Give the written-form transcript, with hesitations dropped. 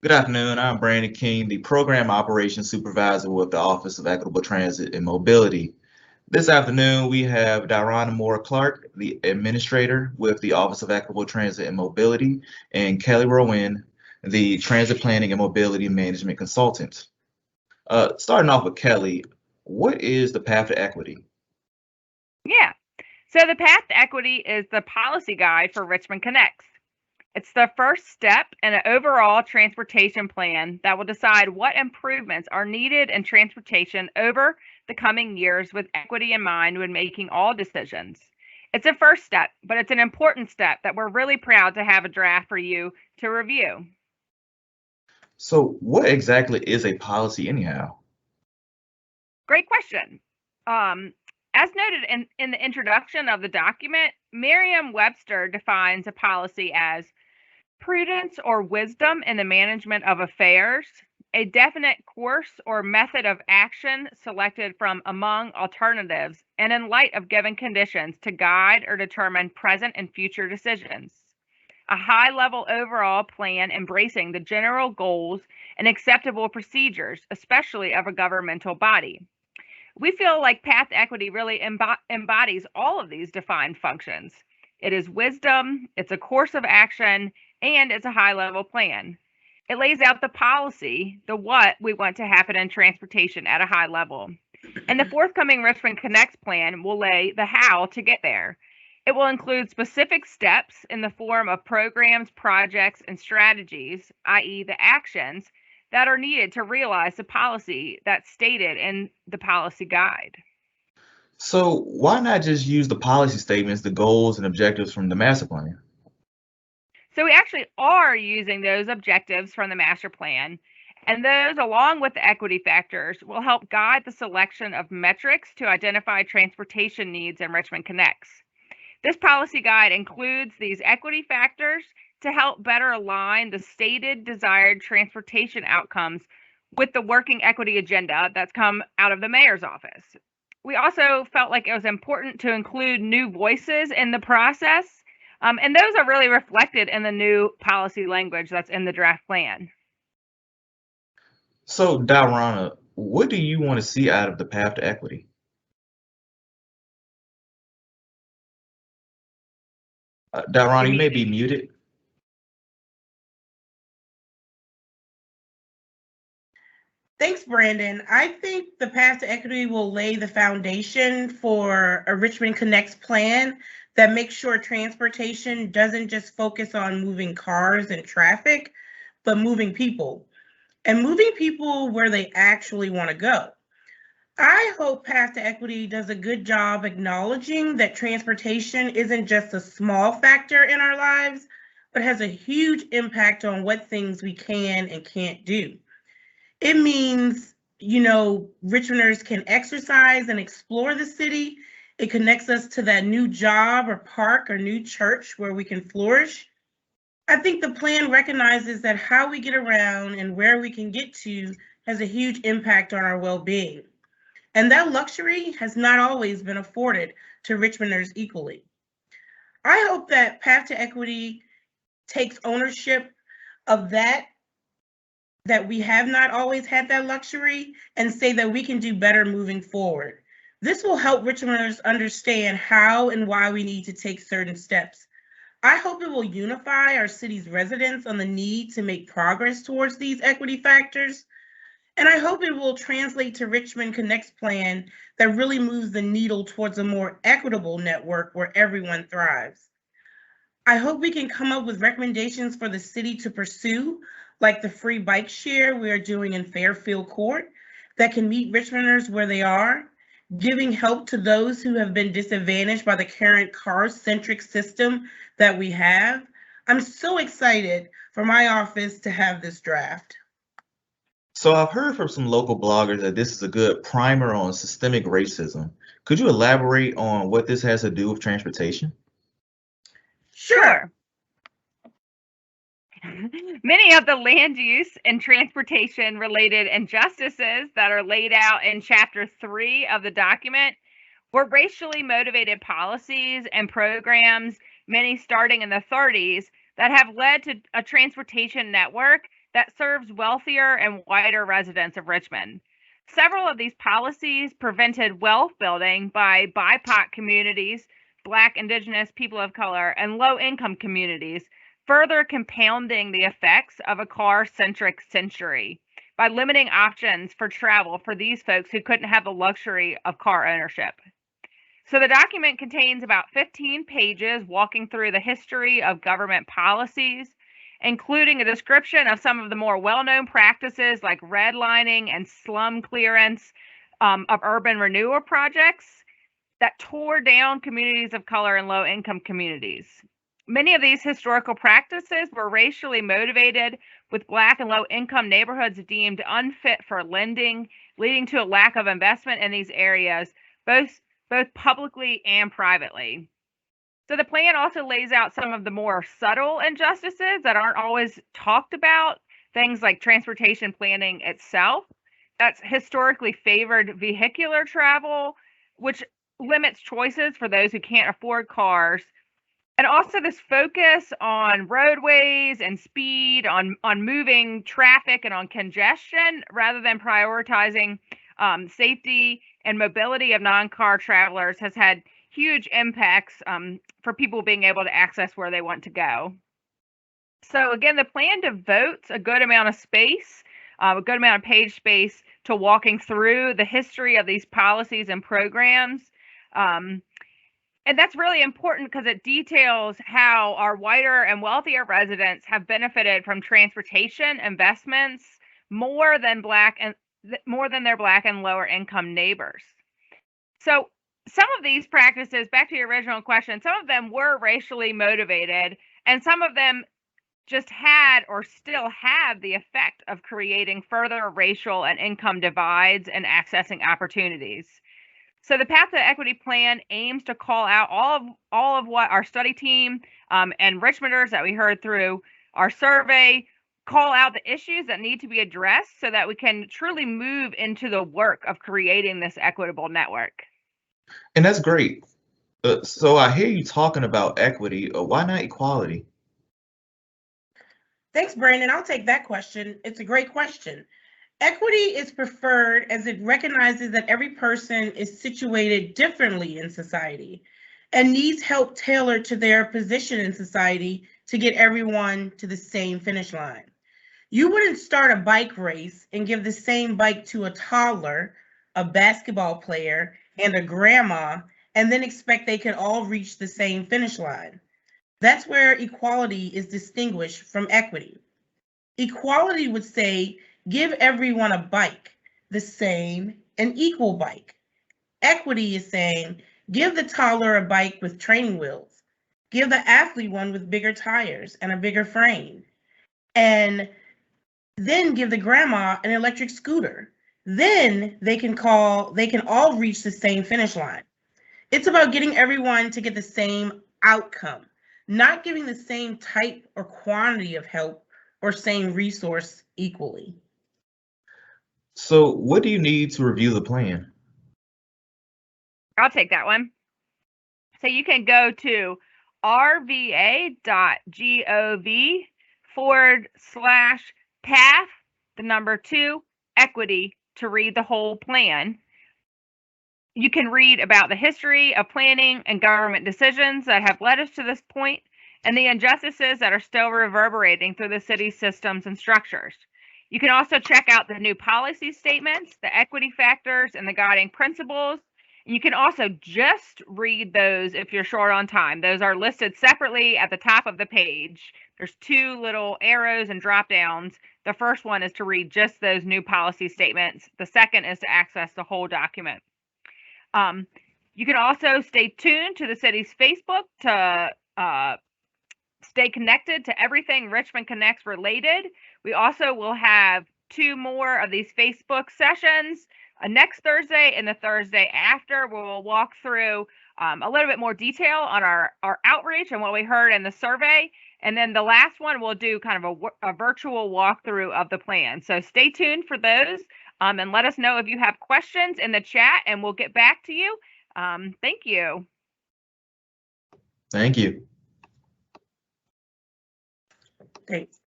Good afternoon. I'm Brandon King, the Program Operations Supervisor with the Office of Equitable Transit and Mobility. This afternoon, we have Dironna Clarke, the Administrator with the Office of Equitable Transit and Mobility, and Kelli Rowan, the Transit Planning and Mobility Management Consultant. Starting off with Kelli, what is the Path to Equity? Yeah. So the Path to Equity is the policy guide for Richmond Connects. It's the first step in an overall transportation plan that will decide what improvements are needed in transportation over the coming years with equity in mind when making all decisions. It's a first step, but it's an important step that we're really proud to have a draft for you to review. So, what exactly is a policy, anyhow? Great question. Um, as noted in the introduction of the document, Merriam Webster defines a policy as prudence or wisdom in the management of affairs, a definite course or method of action selected from among alternatives, and in light of given conditions to guide or determine present and future decisions. A high level overall plan embracing the general goals and acceptable procedures, especially of a governmental body. We feel like path equity really embodies all of these defined functions. It is wisdom, it's a course of action, and it's a high level plan. It lays out the policy, the what we want to happen in transportation at a high level. And the forthcoming Richmond Connects plan will lay the how to get there. It will include specific steps in the form of programs, projects, and strategies, i.e., the actions that are needed to realize the policy that's stated in the policy guide. So, why not just use the policy statements, the goals, and objectives from the master plan? So we actually are using those objectives from the master plan, and those, along with the equity factors, will help guide the selection of metrics to identify transportation needs in Richmond Connects. This policy guide includes these equity factors to help better align the stated desired transportation outcomes with the working equity agenda that's come out of the mayor's office. We also felt like it was important to include new voices in the process, and those are really reflected in the new policy language that's in the draft plan. So, Dironna, what do you want to see out of the Path to Equity? You're Dironna, you may muted. be muted. Thanks, Brandon. I think the Path to Equity will lay the foundation for a Richmond Connects plan that makes sure transportation doesn't just focus on moving cars and traffic, but moving people and moving people where they actually want to go. I hope Path to Equity does a good job acknowledging that transportation isn't just a small factor in our lives, but has a huge impact on what things we can and can't do. It means, Richmonders can exercise and explore the city. It connects us to that new job or park or new church where we can flourish. I think the plan recognizes that how we get around and where we can get to has a huge impact on our well being. And that luxury has not always been afforded to Richmonders equally. I hope that Path to Equity takes ownership of that we have not always had that luxury and say that we can do better moving forward. This will help Richmonders understand how and why we need to take certain steps. I hope it will unify our city's residents on the need to make progress towards these equity factors. And I hope it will translate to Richmond Connect's plan that really moves the needle towards a more equitable network where everyone thrives. I hope we can come up with recommendations for the city to pursue, like the free bike share we are doing in Fairfield Court, that can meet Richmonders where they are, giving help to those who have been disadvantaged by the current car-centric system that we have. I'm so excited for my office to have this draft. So, I've heard from some local bloggers that this is a good primer on systemic racism. Could you elaborate on what this has to do with transportation? Sure. Sure. Many of the land use and transportation related injustices that are laid out in Chapter 3 of the document were racially motivated policies and programs, many starting in the 30s, that have led to a transportation network that serves wealthier and whiter residents of Richmond. Several of these policies prevented wealth building by BIPOC communities, Black, Indigenous, people of color, and low-income communities, further compounding the effects of a car-centric century by limiting options for travel for these folks who couldn't have the luxury of car ownership. So the document contains about 15 pages walking through the history of government policies, including a description of some of the more well-known practices like redlining and slum clearance of urban renewal projects that tore down communities of color and low-income communities. Many of these historical practices were racially motivated, with Black and low-income neighborhoods deemed unfit for lending, leading to a lack of investment in these areas, both publicly and privately. So the plan also lays out some of the more subtle injustices that aren't always talked about, things like transportation planning itself. That's historically favored vehicular travel, which limits choices for those who can't afford cars. And also this focus on roadways and speed, on moving traffic and on congestion, rather than prioritizing safety and mobility of non-car travelers, has had huge impacts for people being able to access where they want to go. So again, the plan devotes a good amount of space, a good amount of page space to walking through the history of these policies and programs. And that's really important because it details how our whiter and wealthier residents have benefited from transportation investments more than their Black and lower income neighbors. So some of these practices, back to your original question, some of them were racially motivated, and some of them just had or still have the effect of creating further racial and income divides and accessing opportunities. So the Path to Equity Plan aims to call out all of what our study team and Richmonders that we heard through our survey call out the issues that need to be addressed so that we can truly move into the work of creating this equitable network. And that's great. So I hear you talking about equity. Why not equality? Thanks, Brandon. I'll take that question. It's a great question. Equity is preferred as it recognizes that every person is situated differently in society and needs help tailored to their position in society to get everyone to the same finish line. You wouldn't start a bike race and give the same bike to a toddler, a basketball player, and a grandma, and then expect they could all reach the same finish line. That's where equality is distinguished from equity. Equality would say, give everyone a bike, the same and equal bike. Equity is saying, give the toddler a bike with training wheels. Give the athlete one with bigger tires and a bigger frame. And then give the grandma an electric scooter. Then they can all reach the same finish line. It's about getting everyone to get the same outcome, not giving the same type or quantity of help or same resource equally. So what do you need to review the plan? I'll take that one. So you can go to rva.gov/path2equity to read the whole plan. You can read about the history of planning and government decisions that have led us to this point and the injustices that are still reverberating through the city's systems and structures. You can also check out the new policy statements, the equity factors, and the guiding principles. And you can also just read those if you're short on time. Those are listed separately at the top of the page. There's two little arrows and drop downs. The first one is to read just those new policy statements. The second is to access the whole document. You can also stay tuned to the city's Facebook to stay connected to everything Richmond Connects related. We also will have 2 more of these Facebook sessions next Thursday and the Thursday after, where we'll walk through a little bit more detail on our outreach and what we heard in the survey. And then the last one, we'll do kind of a virtual walkthrough of the plan. So stay tuned for those and let us know if you have questions in the chat and we'll get back to you. Thank you. Thank you. Thanks.